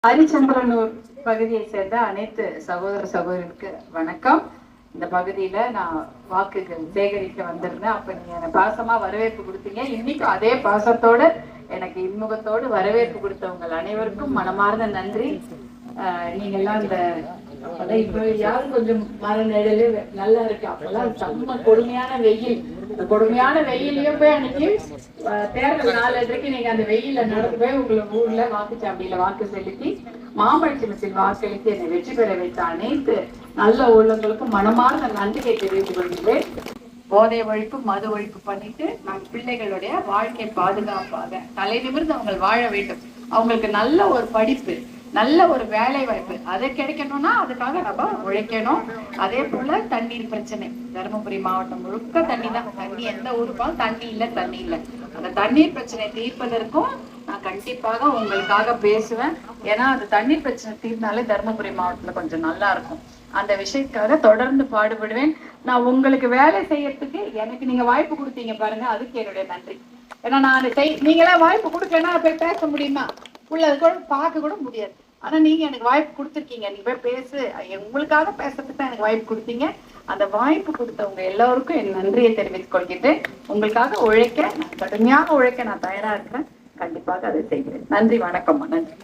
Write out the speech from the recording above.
ஹரிச்சந்திரனூர் பகுதியை சேர்ந்த அனைத்து சகோதர சகோதரிக்கு வணக்கம். இந்த பகுதியில நான் வாக்குகள் சேகரிக்க வந்திருந்தேன். அப்ப நீங்க எனக்கு பாசமா வரவேற்பு கொடுத்தீங்க. இன்னைக்கும் அதே பாசத்தோடு எனக்கு இன்முகத்தோடு வரவேற்பு கொடுத்தவங்க அனைவருக்கும் மனமார்ந்த நன்றி. நீங்க எல்லாம் இந்த இப்ப யாரும் கொஞ்சம் மர நிழலு நல்லா இருக்கு. அப்பெல்லாம் செம்ம கொடுமையான வெயில். கொடுமையான வெயிலையும் போய் அன்னைக்கு தேர்தல் நாளைக்கு நீங்க அந்த வெயில நடந்து போய் உங்களை ஊர்ல வாக்குச்சாவடியில வாக்கு செலுத்தி மாம்பழ சின்னத்தில் வாக்களித்து என்னை வெற்றி பெற வைத்த அனைத்து நல்ல உள்ளங்களுக்கும் மனமார்ந்த நன்றியை தெரிவித்துக் கொள்கிறேன். போதை ஒழிப்பு மது ஒழிப்பு பண்ணிட்டு நான் பிள்ளைகளுடைய வாழ்க்கை பாதுகாப்பாக தலை நிமிர்ந்து அவங்க வாழ வேண்டும். அவங்களுக்கு நல்ல ஒரு படிப்பு, நல்ல ஒரு வேலை வாய்ப்பு அதை கிடைக்கணும்னா அதுக்காக நம்ம உழைக்கணும். அதே போல தண்ணீர் பிரச்சனை தருமபுரி மாவட்டம் முழுக்க தண்ணி தான். தண்ணி எந்த ஊருக்கும் தண்ணி இல்லை. அந்த தண்ணீர் பிரச்சனை தீர்ப்பதற்கும் நான் கண்டிப்பாக உங்களுக்காக பேசுவேன். ஏன்னா அந்த தண்ணீர் பிரச்சனை தீர்ந்தாலே தருமபுரி மாவட்டத்துல கொஞ்சம் நல்லா இருக்கும். அந்த விஷயத்துக்காக தொடர்ந்து பாடுபடுவேன். நான் உங்களுக்கு வேலை செய்யறதுக்கு எனக்கு நீங்க வாய்ப்பு கொடுத்தீங்க பாருங்க, அதுக்கு என்னுடைய நன்றி. ஏன்னா நான் நீங்களா வாய்ப்பு கொடுக்கலன்னா போய் பேச முடியுமா? உள்ளது கூட பார்க்க கூட முடியாது. ஆனா நீங்க எனக்கு வாய்ப்பு கொடுத்துருக்கீங்க. நீங்க போய் பேசு, உங்களுக்காக பேசுறதுக்கு தான் எனக்கு வாய்ப்பு கொடுத்தீங்க. அந்த வாய்ப்பு கொடுத்தவங்க எல்லாருக்கும் என் நன்றியை தெரிவித்துக் கொள்கிட்டு உங்களுக்காக உழைக்க, கடுமையாக உழைக்க நான் தயாரா இருக்கிறேன். கண்டிப்பாக அதை செய்கிறேன். நன்றி, வணக்கம். நன்றி.